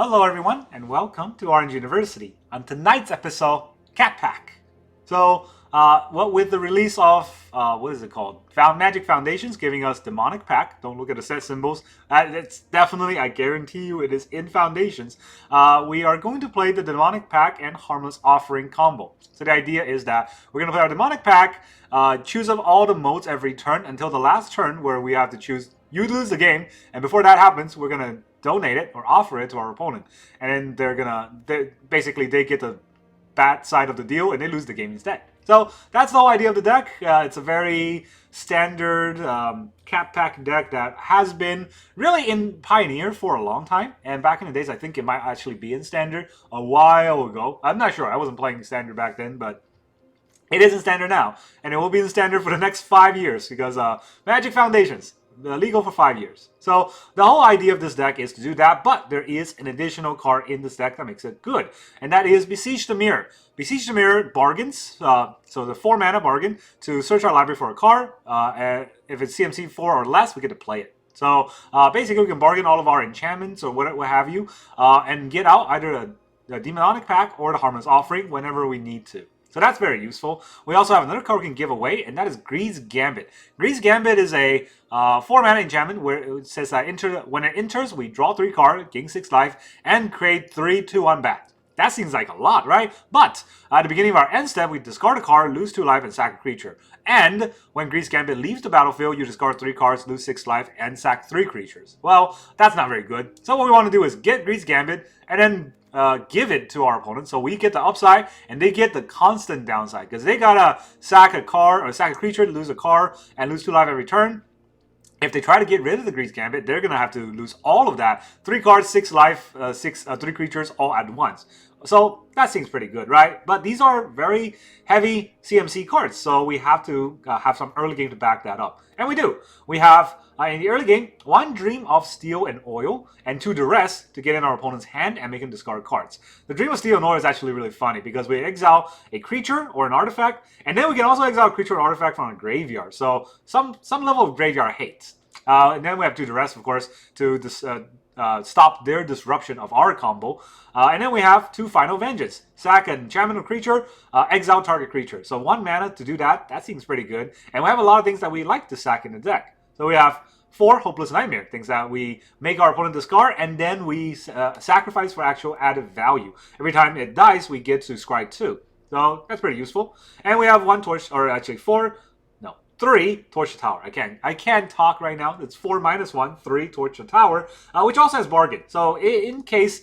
Hello everyone, and welcome to Orange University. On tonight's episode, CatPact. So, what with the release of, what is it called? Magic Foundations giving us Demonic Pact. Don't look at the set symbols. It's definitely, I guarantee you, it is in Foundations. We are going to play the Demonic Pact and Harmless Offering combo. So the idea is that we're going to play our Demonic Pact, choose up all the modes every turn until the last turn where we have to choose, you lose the game, and before that happens, we're going to donate it or offer it to our opponent, and then they get the bad side of the deal and they lose the game instead. So that's the whole idea of the deck. It's a very standard CatPact deck that has been really in Pioneer for a long time, and back in the days I think it might actually be in Standard a while ago. I'm not sure, I wasn't playing Standard back then, but it is in Standard now, and it will be in Standard for the next 5 years because Magic Foundations, legal for 5 years. So the whole idea of this deck is to do that, but there is an additional card in this deck that makes it good, and that is Beseech the Mirror. Beseech the Mirror bargains, so the 4 mana bargain to search our library for a card. And if it's CMC 4 or less, we get to play it. So basically we can bargain all of our enchantments or what have you, and get out either the Demonic Pact or the Harmless Offering whenever we need to. So that's very useful. We also have another card we can give away, and that is Grease Gambit. Grease Gambit is a 4 mana enchantment where it says that when it enters, we draw 3 cards, gain 6 life, and create 3 2/1 bats. That seems like a lot, right? But at the beginning of our end step, we discard a card, lose 2 life, and sack a creature. And when Grease Gambit leaves the battlefield, you discard 3 cards, lose 6 life, and sack 3 creatures. Well, that's not very good. So what we want to do is get Grease Gambit, and then give it to our opponent, so we get the upside and they get the constant downside, because they gotta sack a card or sack a creature, lose a card, and lose 2 life every turn. If they try to get rid of the Grease Gambit, they're gonna have to lose all of that. 3 cards, 6 life, 3 creatures all at once. So that seems pretty good, right? But these are very heavy CMC cards, so we have to have some early game to back that up. And we do. We have, in the early game, 1 Dream of Steel and Oil, and 2 Duress to get in our opponent's hand and make him discard cards. The Dream of Steel and Oil is actually really funny, because we exile a creature or an artifact, and then we can also exile a creature or artifact from a graveyard. So some level of graveyard hate. And then we have 2 Duress, of course, to stop their disruption of our combo. And then we have 2 Final Vengeance. Sack an enchantment of creature, exile target creature. So 1 mana to do that. That seems pretty good. And we have a lot of things that we like to sack in the deck. So we have 4 Hopeless Nightmare, things that we make our opponent discard, and then we sacrifice for actual added value. Every time it dies, we get to scry 2. So that's pretty useful. And we have 1 Torch, or actually 3 Torch the Tower. I can't talk right now. It's 4 minus 1, 3 Torch the Tower, which also has bargain. So in case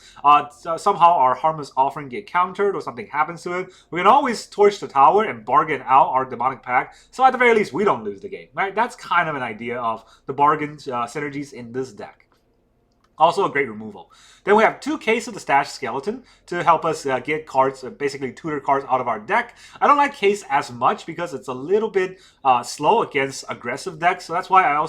somehow our Harmless Offering get countered or something happens to it, we can always Torch the Tower and bargain out our Demonic Pact. So at the very least, we don't lose the game, right? That's kind of an idea of the bargain synergies in this deck. Also a great removal. Then we have 2 Case of the Stash Skeleton to help us get cards, basically tutor cards out of our deck. I don't like Case as much because it's a little bit slow against aggressive decks. So that's why a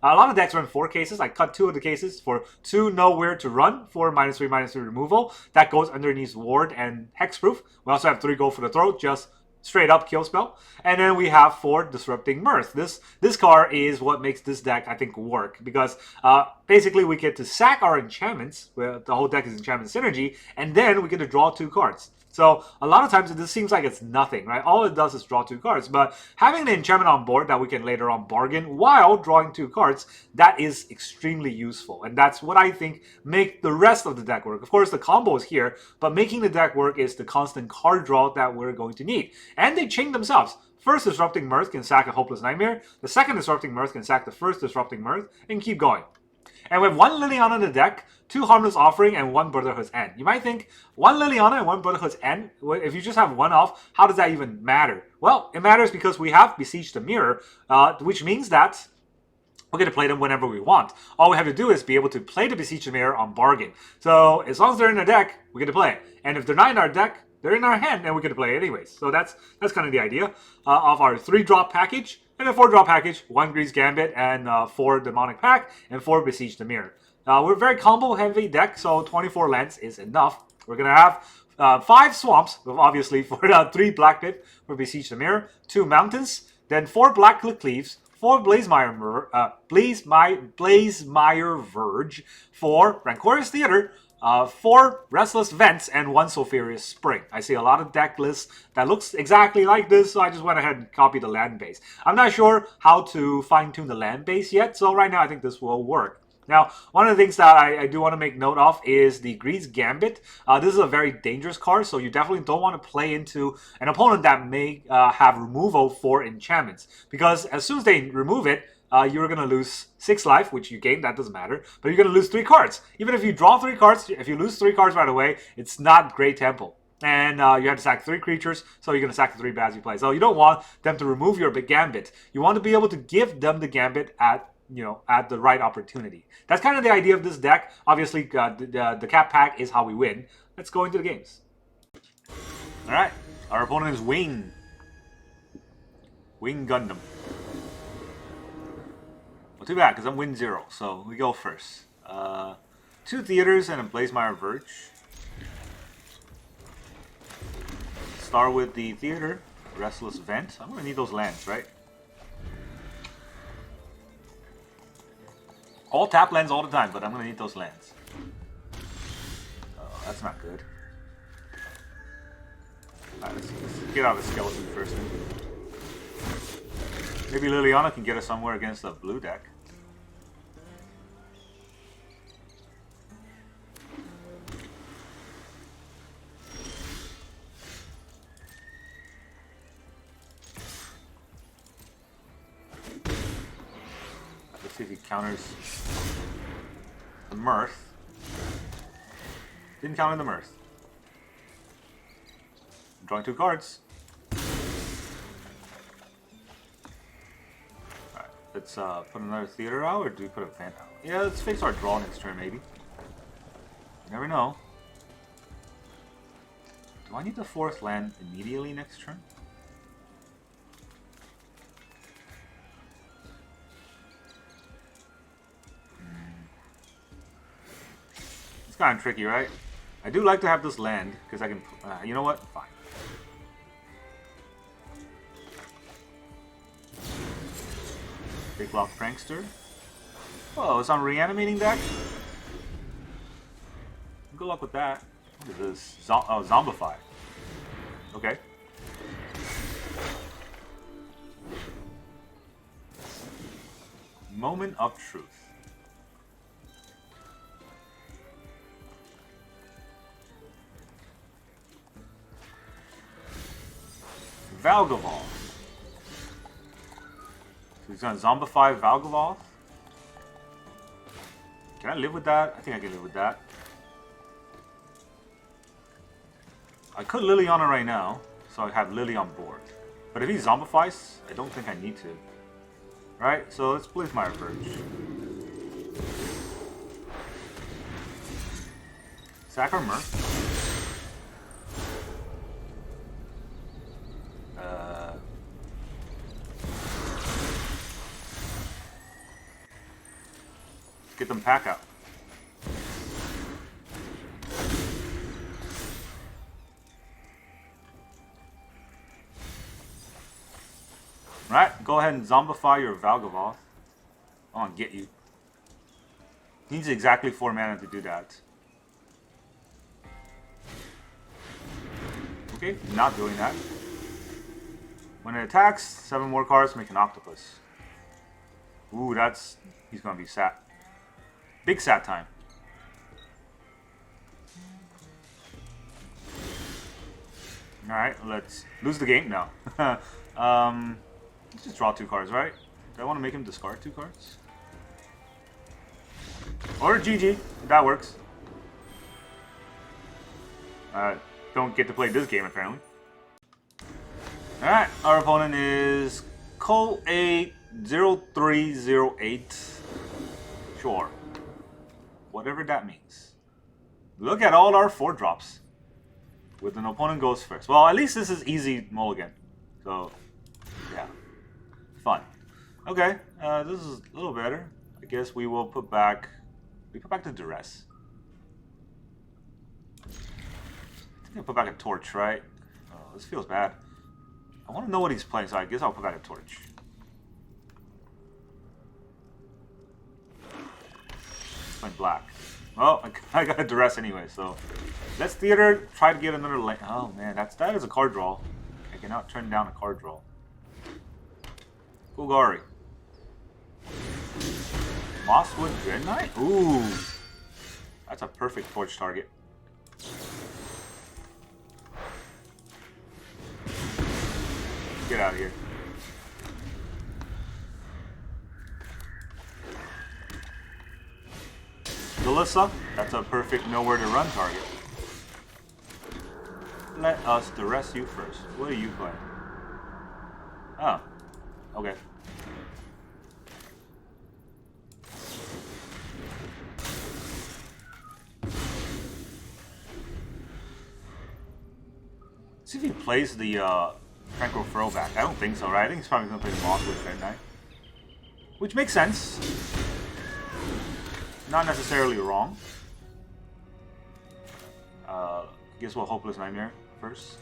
lot of decks run 4 cases. I cut 2 of the cases for 2 Nowhere to Run for -3/-3 removal. That goes underneath Ward and Hexproof. We also have 3 Go for the Throat, just straight up kill spell. And then we have 4 Disrupting Mirth. This card is what makes this deck, I think, work, because basically we get to sack our enchantments, where the whole deck is enchantment synergy, and then we get to draw 2 cards. So a lot of times this seems like it's nothing, right? All it does is draw 2 cards, but having the enchantment on board that we can later on bargain while drawing 2 cards, that is extremely useful. And that's what I think make the rest of the deck work. Of course, the combo is here, but making the deck work is the constant card draw that we're going to need. And they chain themselves. First Disrupting Mirth can sack a Hopeless Nightmare. The second Disrupting Mirth can sack the first Disrupting Mirth, and keep going. And we have 1 Liliana in the deck, 2 Harmless Offering, and 1 Brotherhood's End. You might think, 1 Liliana and 1 Brotherhood's End? If you just have 1 off, how does that even matter? Well, it matters because we have Beseech the Mirror, which means that we're going to play them whenever we want. All we have to do is be able to play the Beseech the Mirror on bargain. So as long as they're in our deck, we get to play it. And if they're not in our deck, they're in our hand, and we get to play it anyways. So that's kind of the idea of our 3-drop package. And a 4-drop package, 1 Grease Gambit, and 4 Demonic Pact, and 4 Beseech the Mirror. We're a very combo-heavy deck, so 24 lands is enough. We're going to have 5 Swamps, obviously, for 3 Blackcleave for Beseech the Mirror, 2 Mountains, then 4 Blackcleave Cliffs, 4 Blazemire Verge, 4 Rancorous Theater, 4 Restless Vents and 1 Sulfurious Spring. I see a lot of deck lists that looks exactly like this, so I just went ahead and copied the land base. I'm not sure how to fine-tune the land base yet, so right now I think this will work. Now, one of the things that I do want to make note of is the Greed's Gambit. This is a very dangerous card, so you definitely don't want to play into an opponent that may have removal for enchantments. Because as soon as they remove it, you're going to lose 6 life, which you gain, that doesn't matter. But you're going to lose 3 cards. Even if you draw 3 cards, if you lose 3 cards right away, it's not great tempo. And you have to sack 3 creatures, so you're going to sack the 3 bads you play. So you don't want them to remove your big Gambit. You want to be able to give them the Gambit at the right opportunity. That's kind of the idea of this deck. Obviously, the CatPact is how we win. Let's go into the games. Alright, our opponent is Wing Gundam. Well, too bad, because I'm win 0, so we go first. 2 Theaters and a Blazemire Verge. Start with the Theater, Restless Vent. I'm going to need those lands, right? All tap lands all the time, but I'm going to need those lands. Oh, that's not good. Alright, let's get out of the skeleton first. Maybe Liliana can get us somewhere against the blue deck. Let's see if he counters the Mirth. Didn't counter the Mirth. I'm drawing 2 cards. Alright, let's put another Theater out, or do we put a Vent out? Yeah, let's fix our draw next turn, maybe. You never know. Do I need the 4th land immediately next turn? It's kind of tricky, right? I do like to have this land, because I can... you know what? Fine. Big Block Prankster. Oh, it's on Reanimating deck? Good luck with that. What is this? Zombify. Okay. Moment of Truth. Valgavoth. So he's gonna zombify Valgavoth. Can I live with that? I think I can live with that. I could Liliana right now, so I have Lily on board. But if he zombifies, I don't think I need to. Right? So let's Blazemire Verge. Sack or Mirth. Get them pack out. Right, go ahead and zombify your Valgavoth. I want to get you. Needs exactly 4 mana to do that. Okay, not doing that. When it attacks, 7 more cards, make an octopus. Ooh, that's... he's gonna be sat. Big sat time. Alright, let's lose the game now. Let's just draw 2 cards, right? Do I want to make him discard 2 cards? Or GG, that works. Don't get to play this game, apparently. Alright, our opponent is Cole80308. Sure. Whatever that means. Look at all our 4 drops. With an opponent goes first. Well, at least this is easy mulligan. So, yeah. Fun. Okay, this is a little better. I guess we will put back... we put back the Duress. I think I put back a Torch, right? Oh, this feels bad. I want to know what he's playing, so I guess I'll put back a Torch. He's playing black. Well, I got a Duress anyway, so let's theater try to get another lane. Oh man, that is a card draw. I cannot turn down a card draw. Golgari. Mosswood Dread Knight? Ooh. That's a perfect torch target. Get out of here. Delissa, that's a perfect nowhere to run target. Let us Duress you first. What are you playing? Oh, okay. See if he plays the Tranquil Throwback. I don't think so, right? I think he's probably going to play the Mosswood Dread Knight. Which makes sense. Not necessarily wrong. Guess we'll Hopeless Nightmare first.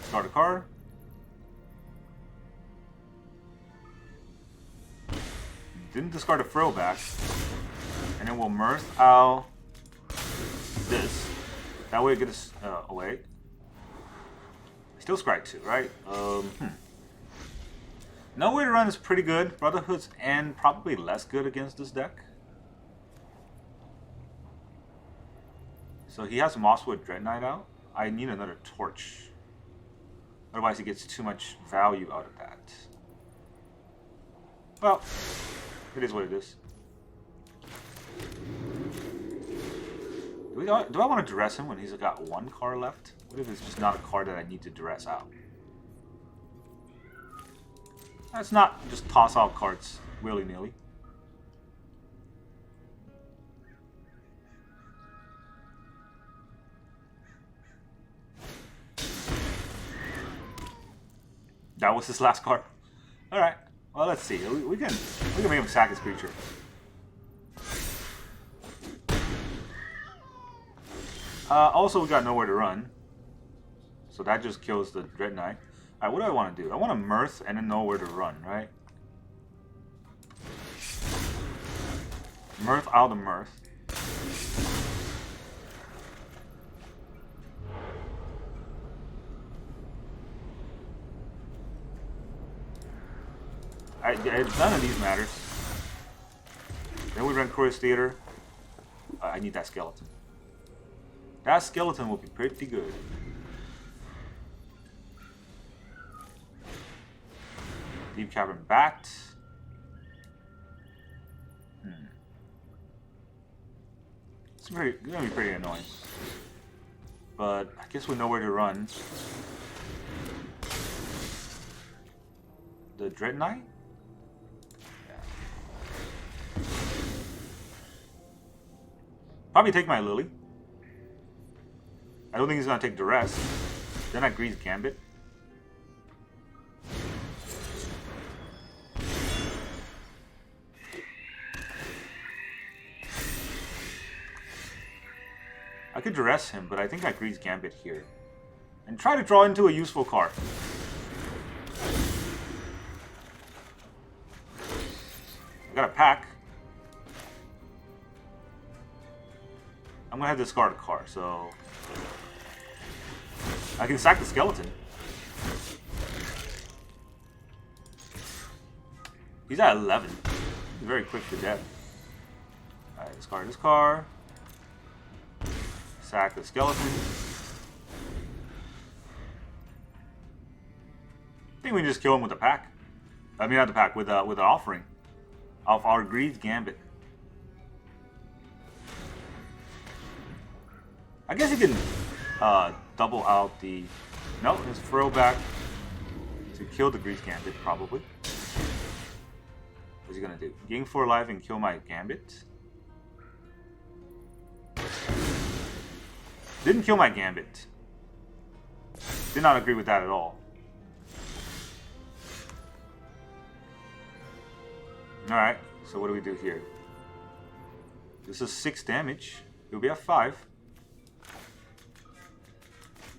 Start a card. Didn't discard a Throwback. And then we'll Mirth out this. That way it gets away. Still Scry 2, right? Nowhere to Run is pretty good. Brotherhood's and probably less good against this deck. So he has Mosswood Dread Knight out. I need another Torch. Otherwise he gets too much value out of that. Well, it is what it is. Do I want to Duress him when he's got one card left? What if it's just not a card that I need to Duress out? Let's not just toss out cards willy-nilly. That was his last card. Alright, well let's see. We can make him sack his creature. Also, we got Nowhere to Run. So that just kills the Dread Knight. Alright, what do I want to do? I want to Mirth and then Nowhere to Run, right? Mirth out of Mirth. None of these matters. Then we run Chorus Theater. I need that skeleton. That skeleton will be pretty good. Deep Cavern Bat. It's gonna be pretty annoying. But I guess we know where to run. The Dread Knight? Yeah. Probably take my Lily. I don't think he's gonna take Duress. Then I Grease Gambit. I could Duress him, but I think I Grease Gambit here. And try to draw into a useful card. I got a pack. I'm gonna have to discard a card, so I can sack the skeleton. He's at 11. He's very quick to death. Alright, discard this card. Sack the skeleton. I think we can just kill him with a pack. I mean, not the pack, with an offering of our Grease Gambit. I guess he can double out the... No, his Throwback to kill the Grease Gambit, probably. What's he gonna do? Gain 4 life and kill my Gambit? Didn't kill my Gambit. Did not agree with that at all. Alright, so what do we do here? This is 6 damage. It'll be at 5.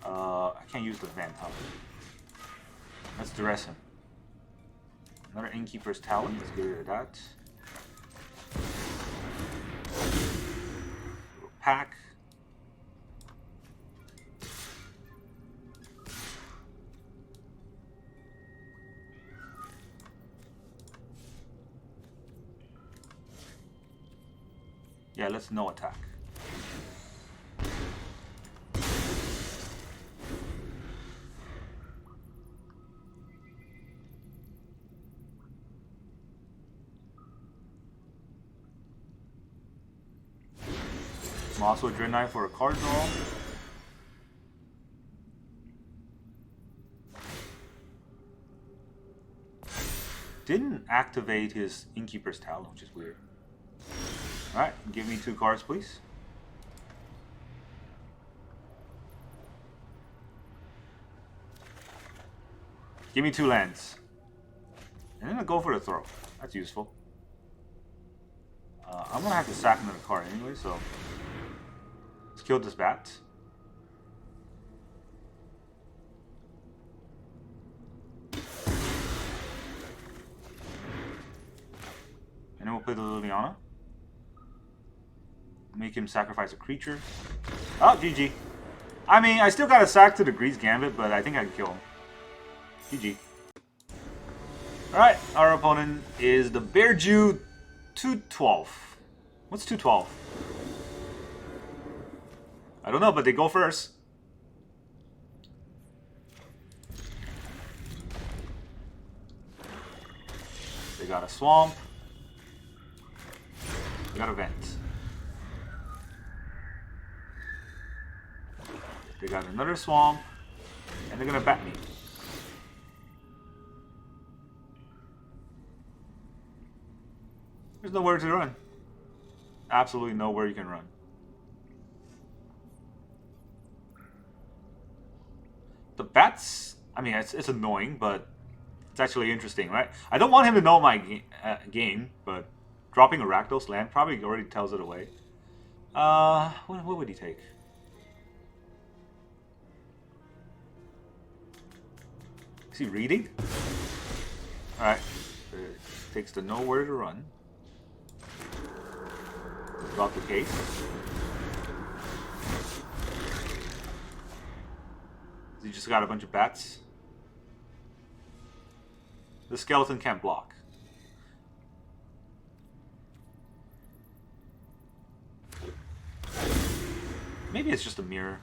I can't use the Van Top. Let's Duress him. Another Innkeeper's Talon. Let's get rid of that. pack. Yeah, let's no attack. Also Dread Knight for a card draw. Didn't activate his Innkeeper's Talon, which is weird. Alright, give me 2 cards, please. Give me 2 lands. And then I'll go for the throw. That's useful. I'm gonna have to sack another card anyway, so let's kill this bat. And then we'll play the Liliana. Make him sacrifice a creature. Oh, GG. I mean, I still got a sack to the Grease Gambit, but I think I can kill him. GG. Alright, our opponent is the Verge 212. What's 212? I don't know, but they go first. They got a swamp. They got a vent. They got another swamp. And they're gonna bat me. There's nowhere to run. Absolutely nowhere you can run. The bats, I mean, it's annoying, but it's actually interesting, right? I don't want him to know my game, but dropping a Rakdos land probably already tells it away. What would he take? Is he reading? Alright. Takes the nowhere to run. Drop the case. He just got a bunch of bats. The skeleton can't block. Maybe it's just a mirror.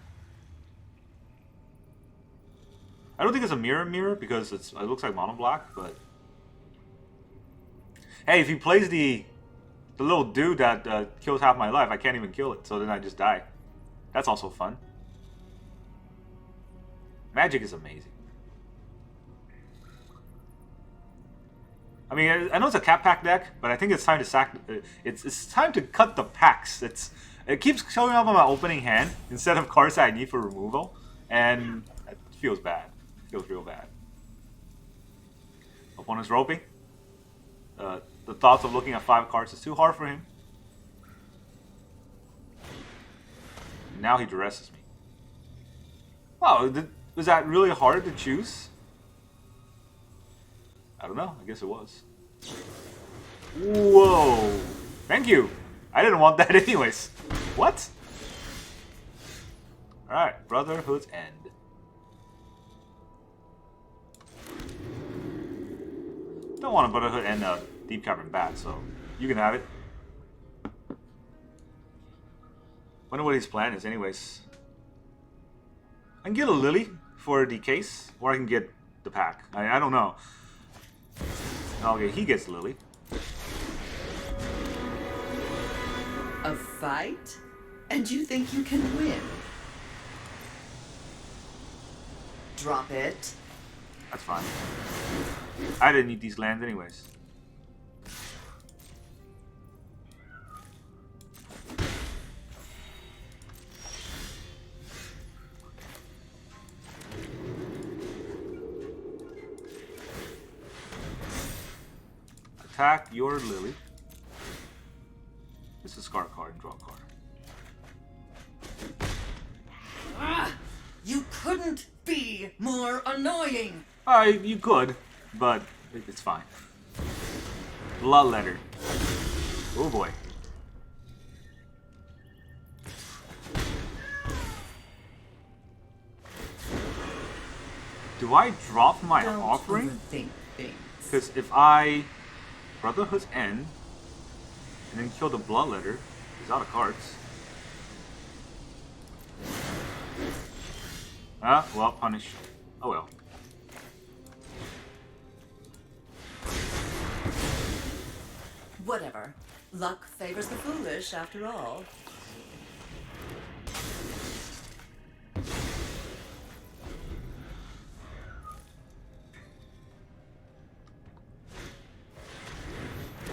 I don't think it's a mirror because it looks like mono black, but hey, if he plays the little dude that kills half my life, I can't even kill it, so then I just die. That's also fun. Magic is amazing. I mean, I know it's a CatPact deck, but I think it's time to sack. It's time to cut the packs. It keeps showing up on my opening hand instead of cards that I need for removal, and it feels bad. It feels real bad. Opponent's roping. The thoughts of looking at 5 cards is too hard for him. And now he duresses me. Wow, was that really hard to choose? I don't know. I guess it was. Whoa. Thank you. I didn't want that anyways. What? Alright, Brotherhood's End. Don't want a Brotherhood and a Deep Cavern Bat, so you can have it. Wonder what his plan is anyways. I can get a Lily for the case, or I can get the pack. I don't know. Okay, he gets Lily. A fight? And you think you can win? Drop it. That's fine. I didn't need these lands anyways. Attack your Lily. This is Scar card and draw a card. You couldn't be more annoying. You could, but it's fine. Blood letter. Oh boy. Do I drop my Don't offering? overthink things. Because if I Brotherhood's End and then kill the Bloodletter, he's out of cards. Ah, well, punish. Oh well. Whatever. Luck favors the foolish, after all.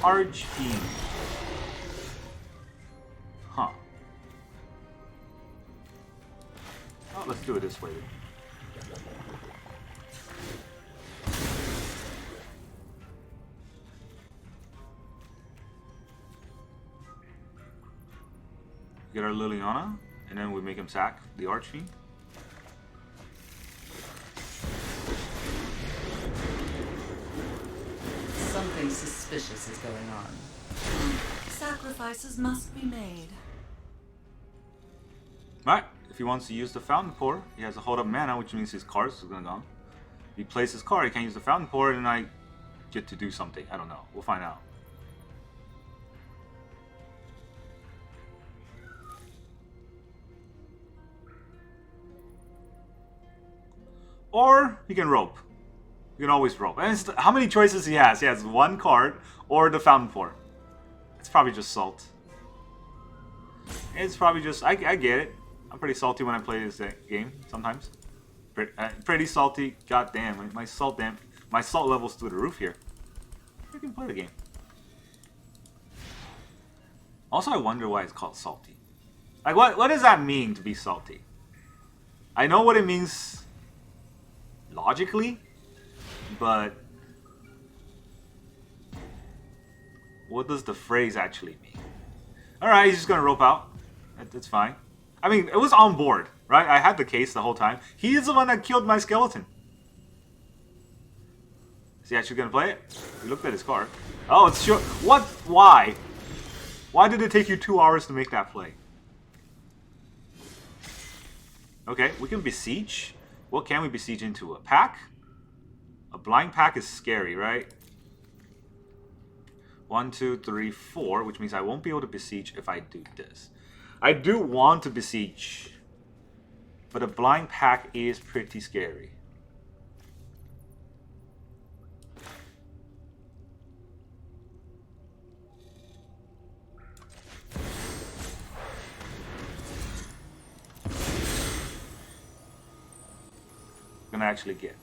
Archfiend. Huh. Oh, let's do it this way. Get our Liliana, and then we make him sack the Archfiend. Something suspicious is going on. Sacrifices must be made. Right. If he wants to use the Fountain Pour, he has to hold up mana, which means his cards is gonna go. If he plays his card, he can't use the Fountain Pour, and I get to do something. I don't know. We'll find out. Or he can rope. You can always rope. And how many choices he has? He has one card or the Fountain Pour. It's probably just salt. It's probably just... I get it. I'm pretty salty when I play this game sometimes. Pretty salty. God damn. My salt level's through the roof here. I can play the game. Also, I wonder why it's called salty. Like, what does that mean to be salty? I know what it means logically, but what does the phrase actually mean? Alright, he's just gonna rope out. That's fine. I mean, it was on board, right? I had the case the whole time. He is the one that killed my skeleton. Is he actually gonna play it? We looked at his card. Oh, it's sure. What? Why? Why did it take you 2 hours to make that play? Okay, we can Beseech. What can we Beseech into? A pack? A blind pack is scary, right? 1, 2, 3, 4, which means I won't be able to Beseech if I do this. I do want to Beseech, but a blind pack is pretty scary. Gonna actually get.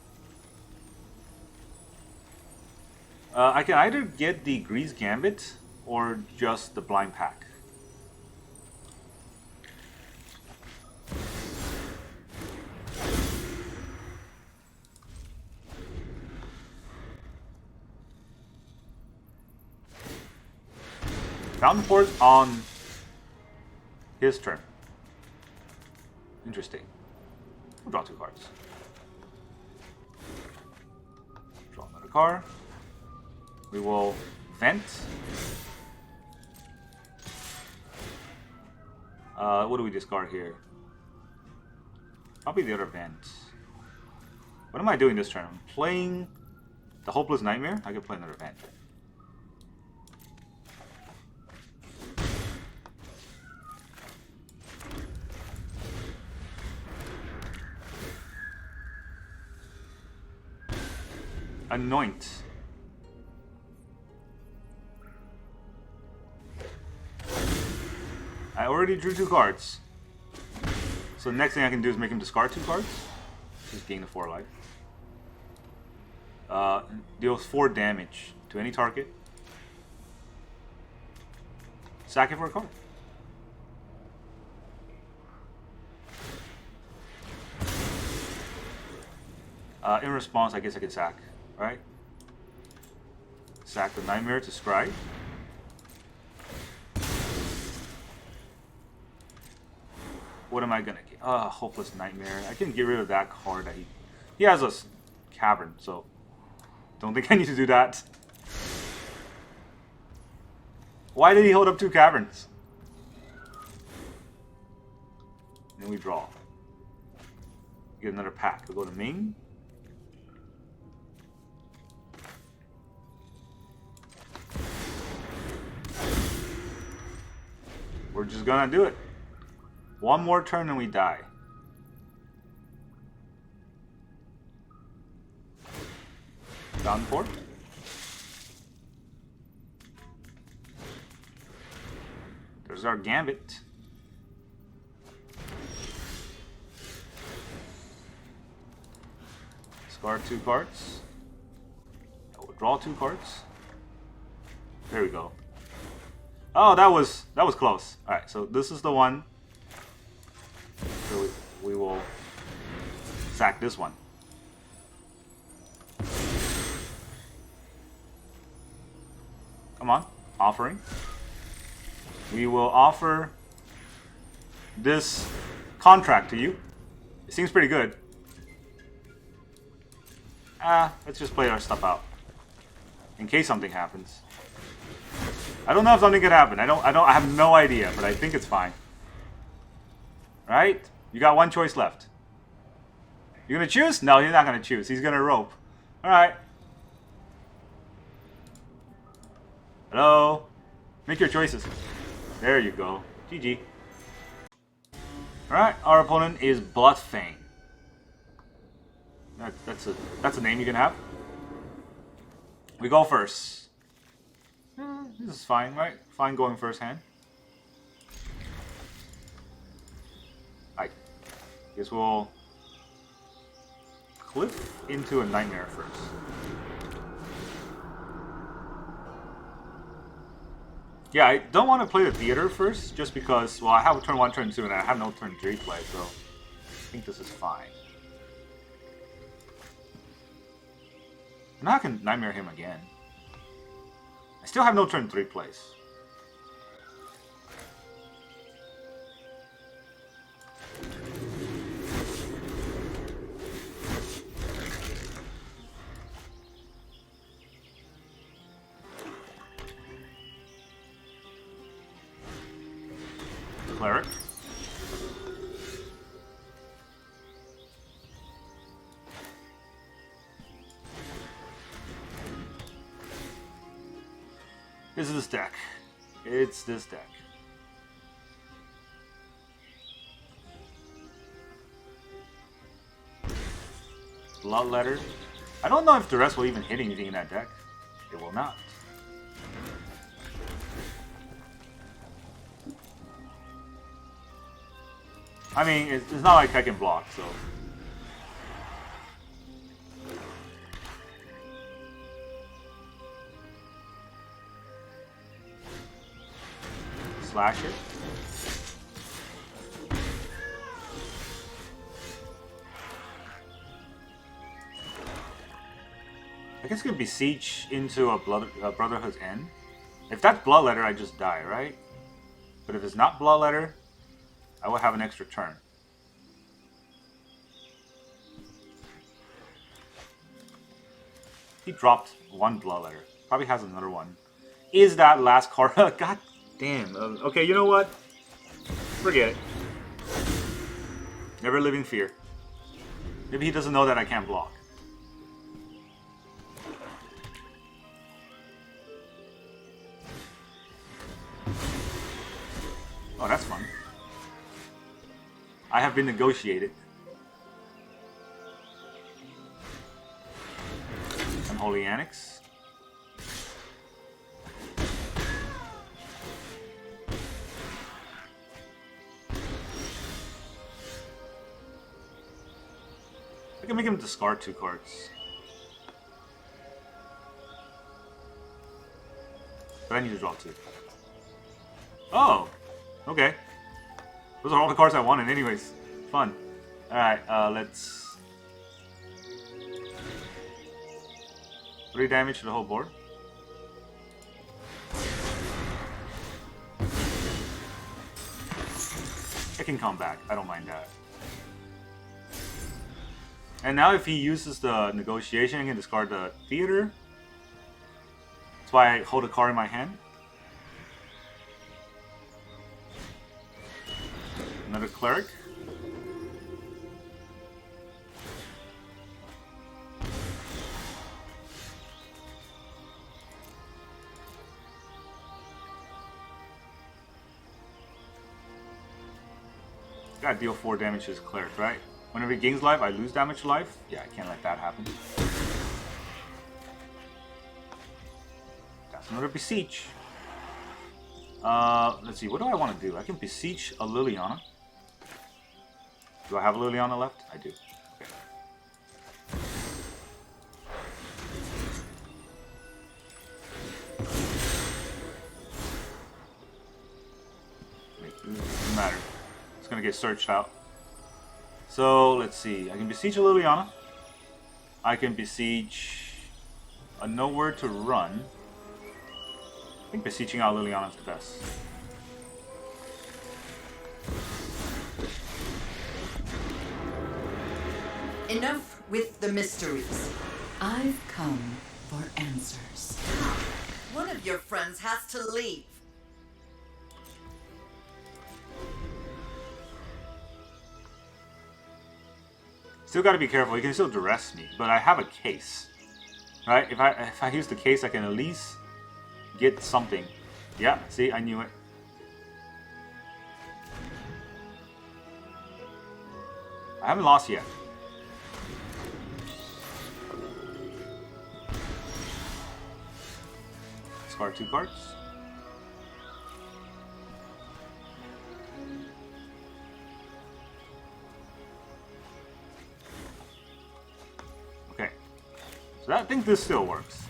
I can either get the Grease Gambit or just the blind pack. Fountain Pours on his turn. Interesting. We'll draw 2 cards. Draw another card. We will vent. What do we discard here? Probably the other vent. What am I doing this turn? I'm playing the Hopeless Nightmare. I could play another vent. Anoint. I already drew 2 cards. So the next thing I can do is make him discard 2 cards. Just gain the 4 life. Deals 4 damage to any target. Sack it for a card. In response, I guess I could sack, right? Sack the Nightmare to scry. What am I gonna get? Hopeless Nightmare. I can get rid of that card. He has a cavern, so don't think I need to do that. Why did he hold up 2 caverns? Then we draw. Get another pack. We'll go to Ming. just gonna do it. One more turn and we die. Downpour. There's our Gambit. Discard 2 cards. We'll draw 2 cards. There we go. Oh, that was close. All right, so this is the one. So we will sack this one. Come on, offering. We will offer this contract to you. It seems pretty good. Let's just play our stuff out in case something happens. I don't know if something could happen. I have no idea, but I think it's fine. Right? You got one choice left. You gonna choose? No, he's not gonna choose. He's gonna rope. All right. Hello. Make your choices. There you go. GG. All right. Our opponent is Bloodfang. That's a name you can have. We go first. This is fine, right? Fine going first hand. I guess we'll cliff into a Nightmare first. Yeah, I don't want to play the theater first, just because, well, I have a turn 1, turn 2, and I have no turn 3 play, so I think this is fine. Now I can Nightmare him again. I still have no turn 3 plays. Cleric. This is this deck. It's this deck. Bloodletter. I don't know if Duress will even hit anything in that deck. It will not. I mean, it's not like I can block, so. Slash it. I guess it could Beseech into a Brotherhood's End. If that's Bloodletter, I just die, right? But if it's not Bloodletter, I will have an extra turn. He dropped one Bloodletter. Probably has another one. Is that last card? God damn. Okay, you know what? Forget it. Never live in fear. Maybe he doesn't know that I can't block. Oh, that's fun. I have been negotiated. Unholy Annex. I can make him discard 2 cards. But I need to draw 2. Oh! Okay. Those are all the cards I wanted anyways. Fun. Alright, let's... 3 damage to the whole board. I can come back. I don't mind that. And now if he uses the negotiation, I can discard the theater. That's why I hold a card in my hand. Another cleric. Gotta deal 4 damage to his cleric, right? Whenever he gains life, I lose damage to life. Yeah, I can't let that happen. That's another Beseech. Let's see, what do I want to do? I can Beseech a Liliana. Do I have a Liliana left? I do. Okay. Doesn't matter. It's gonna get searched out. So let's see. I can Beseech a Liliana. I can Beseech a Nowhere to Run. I think Beseeching out Liliana is the best. Enough with the mysteries. I've come for answers. One of your friends has to leave. Still got to be careful. He can still duress me, but I have a case, right? If I use the case, I can at least get something. Yeah, see, I knew it. I haven't lost yet. Discard 2 cards. Okay, so I think this still works.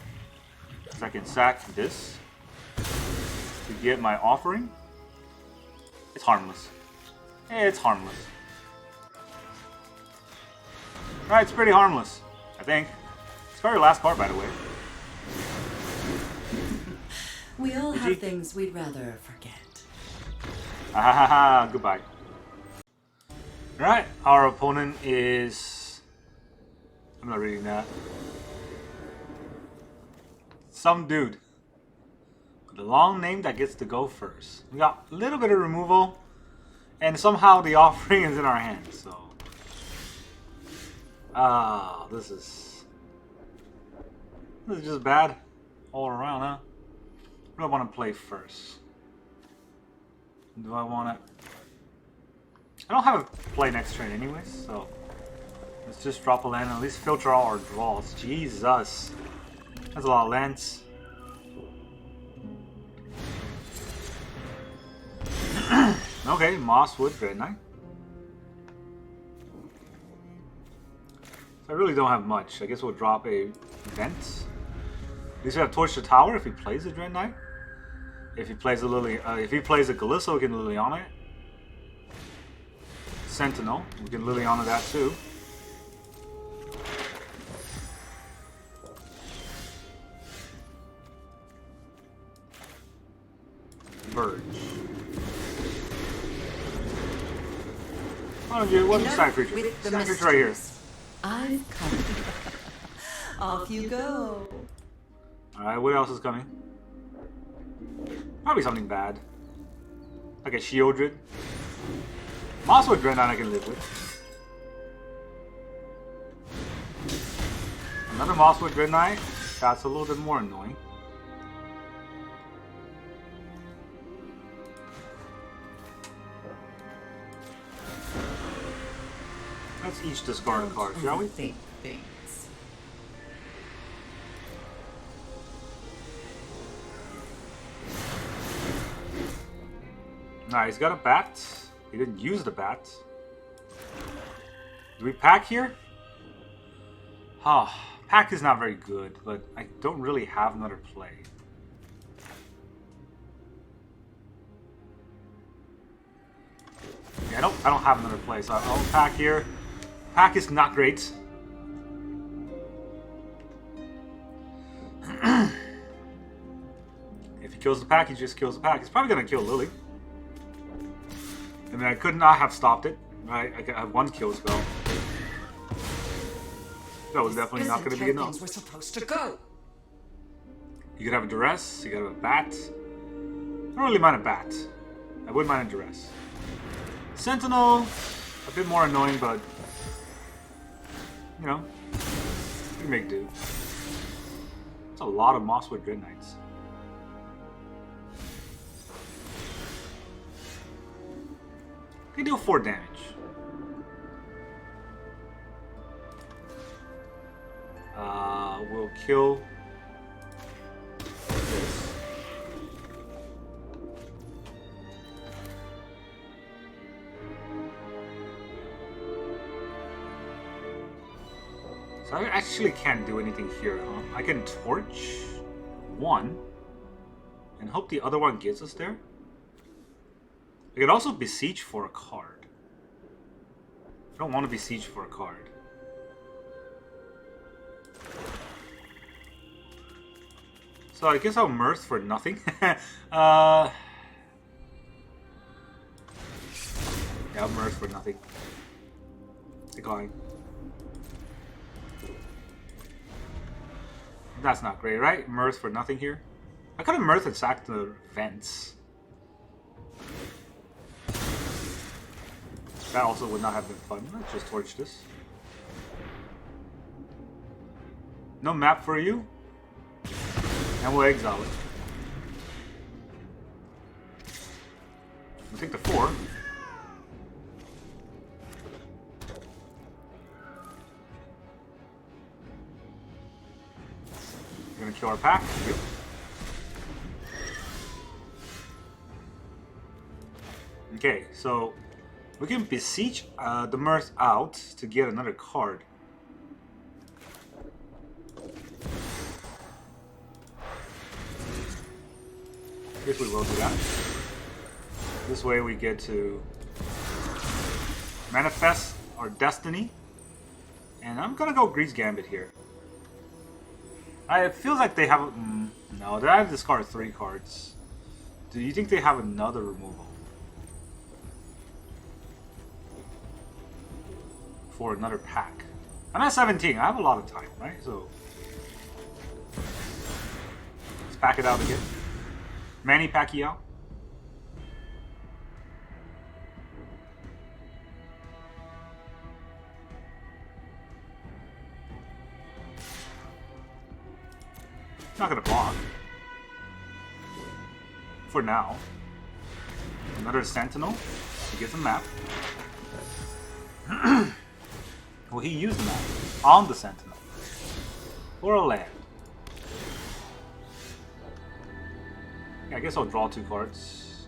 So I can sack this to get my offering. It's harmless. It's harmless. Alright, it's pretty harmless, I think. It's our last card, by the way. We all have things we'd rather forget. Ah, goodbye. Alright, our opponent is... I'm not reading that. Some dude with a long name that gets to go first. We got a little bit of removal, and somehow the offering is in our hands, so... this is just bad all around, huh? What do I want to play first? Do I want to... I don't have a play next turn anyways, so... Let's just drop a land and at least filter all our draws. Jesus! That's a lot of lands. Okay, Mosswood, Dread Knight. I really don't have much. I guess we'll drop a Vent. At least we have Torch the Tower if he plays a Dread Knight. If he plays a if he plays a Galissa, we can Liliana it. Sentinel, we can Liliana that too. Verge. Why don't you? What's the side creature? Side creature right here. I've come. Off you go. Alright, what else is coming? Probably something bad. Like a Shieldred. Mosswood Dread Knight I can live with. Another Mosswood Dread Knight. That's a little bit more annoying. Let's each discard a card, shall we? Things. Nah, he's got a bat. He didn't use the bat. Do we pack here? Pack is not very good, but I don't really have another play. Yeah, I don't have another play, so I'll pack here. Pack is not great. If he kills the pack, he just kills the pack. He's probably gonna kill Lily. I mean, I could not have stopped it. Right? I have one kill spell. That was definitely not going to be enough. We're supposed to go. You could have a Duress. You could have a bat. I don't really mind a bat. I wouldn't mind a Duress. Sentinel, a bit more annoying, but you know, you can make do. That's a lot of Mosswood Dread Knights. They deal 4 damage. We'll kill this. So I actually can't do anything here, huh? I can torch 1 and hope the other one gets us there. I could also Beseech for a card. I don't want to Beseech for a card. So I guess I'll Mirth for nothing. Yeah, I'll Mirth for nothing. Decline. That's not great, right? Mirth for nothing here. I could have Mirth and sacked the vents. That also would not have been fun. Let's just torch this. No map for you. And we'll exile it. We'll take the 4. We're gonna kill our pack. Yep. Okay, so we can Beseech the Mirth out to get another card. I guess we will do that. This way we get to manifest our destiny. And I'm gonna go Grease Gambit here. It feels like they have... no, they have to discard 3 cards. Do you think they have another removal? For another pack. I'm at 17. I have a lot of time, right? So let's pack it out again. Manny Pacquiao. Not gonna block. For now. Another Sentinel to get the map. Well, he used the map on the Sentinel. Or a land. Yeah, I guess I'll draw 2 cards.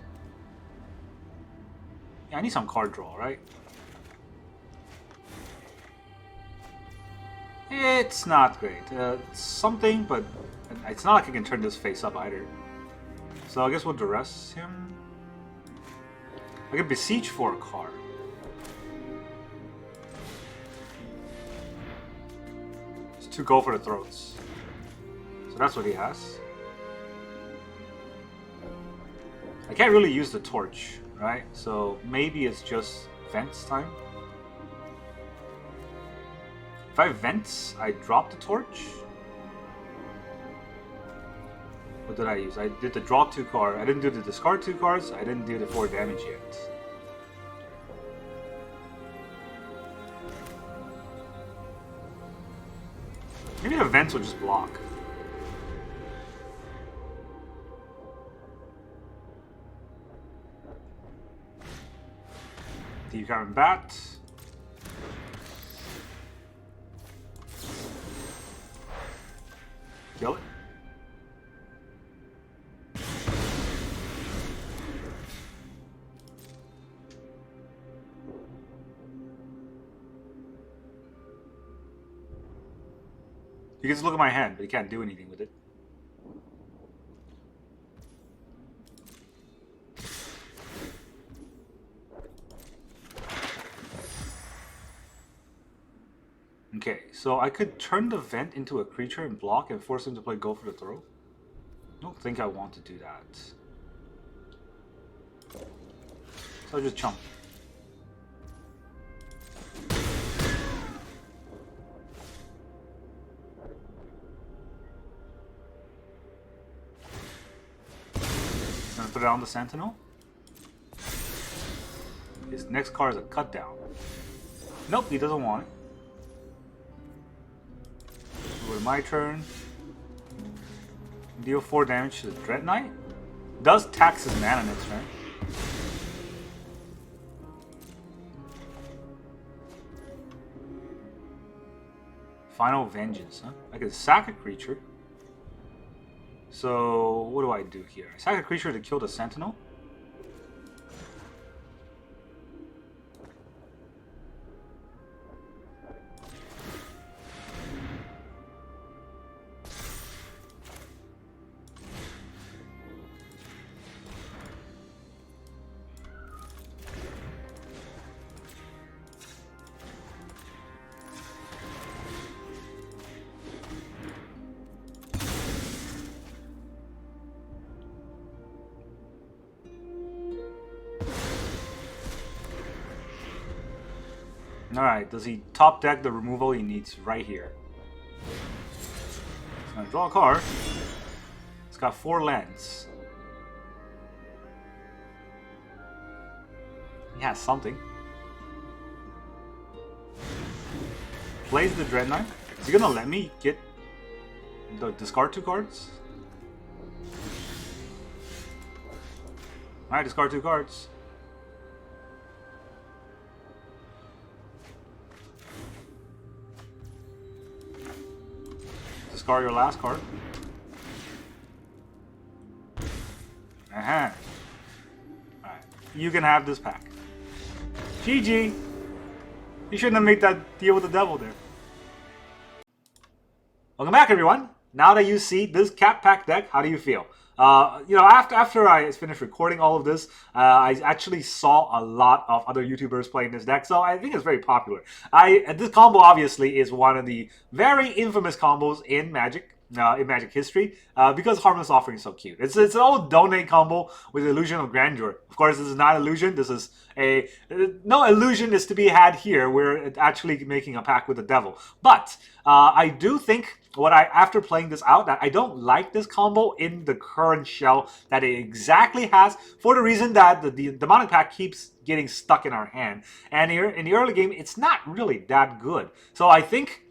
Yeah, I need some card draw, right? It's not great. It's something, but it's not like I can turn this face up either. So I guess we'll Duress him. I can Beseech for a card. It's 2 go for the throats. So that's what he has. I can't really use the torch, right? So maybe it's just vents time. If I vents, I drop the torch. What did I use? I did the draw 2 card. I didn't do the discard 2 cards. I didn't do the 4 damage yet. Maybe the vents will just block. Deep Carbon Bat. Kill it. You can just look at my hand, but you can't do anything with it. Okay, so I could turn the vent into a creature and block and force him to play Go for the Throw. I don't think I want to do that. So I just chump. Gonna put it on the Sentinel. His next card is a cut down. Nope, he doesn't want it. Go to my turn. Deal 4 damage to the Dread Knight. Does tax his mana next turn. Final Vengeance, huh? I can sack a creature. So, what do I do here? I sack a creature to kill the Sentinel. Alright, does he top deck the removal he needs right here? He's gonna draw a card. It's got 4 lands. He has something. Plays the Dread Knight. Is he gonna let me get the discard 2 cards? Alright, discard 2 cards. Discard your last card. Alright. You can have this pack. GG! You shouldn't have made that deal with the devil there. Welcome back, everyone. Now that you see this CatPact deck, how do you feel? After I finished recording all of this, I actually saw a lot of other YouTubers playing this deck, so I think it's very popular. This combo obviously is one of the very infamous combos in Magic history, because Harmless Offering is so cute. It's an old donate combo with Illusion of Grandeur. Of course, this is not illusion. This is no illusion is to be had here. We're actually making a pact with the devil. But I do think after playing this out, that I don't like this combo in the current shell that it exactly has, for the reason that the Demonic Pact keeps getting stuck in our hand, and here in the early game, it's not really that good. So I think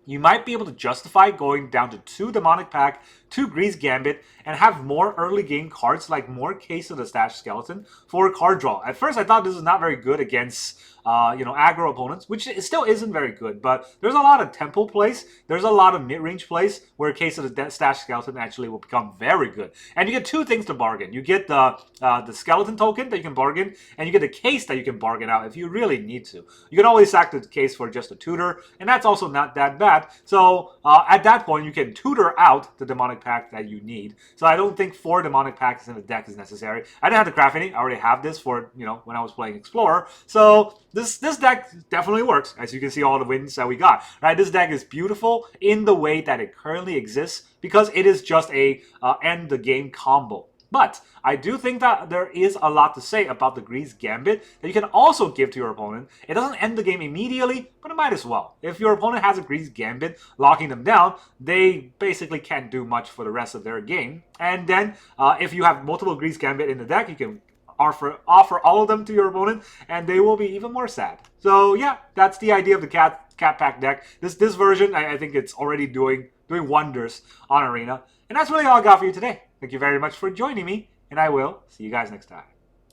you might be able to justify going down to 2 Demonic Pact, 2 Grease Gambit, and have more early game cards, like more Case of the Stash Skeleton, for card draw. At first, I thought this was not very good against aggro opponents, which it still isn't very good, but there's a lot of tempo plays, there's a lot of mid-range plays where Case of the Stash Skeleton actually will become very good. And you get 2 things to bargain. You get the skeleton token that you can bargain, and you get the case that you can bargain out if you really need to. You can always sack the case for just a tutor, and that's also not that bad. So at that point, you can tutor out the Demonic Pact that you need. So I don't think 4 Demonic Pacts in the deck is necessary. I didn't have to craft any. I already have this for, when I was playing Explorer. So this deck definitely works, as you can see all the wins that we got. Right? This deck is beautiful in the way that it currently exists, because it is just a end the game combo. But I do think that there is a lot to say about the Grease Gambit that you can also give to your opponent. It doesn't end the game immediately, but it might as well. If your opponent has a Grease Gambit locking them down, they basically can't do much for the rest of their game. And then if you have multiple Grease Gambit in the deck, you can offer all of them to your opponent, and they will be even more sad. So yeah, that's the idea of the CatPact deck. This version, I think it's already doing wonders on Arena. And that's really all I got for you today. Thank you very much for joining me, and I will see you guys next time.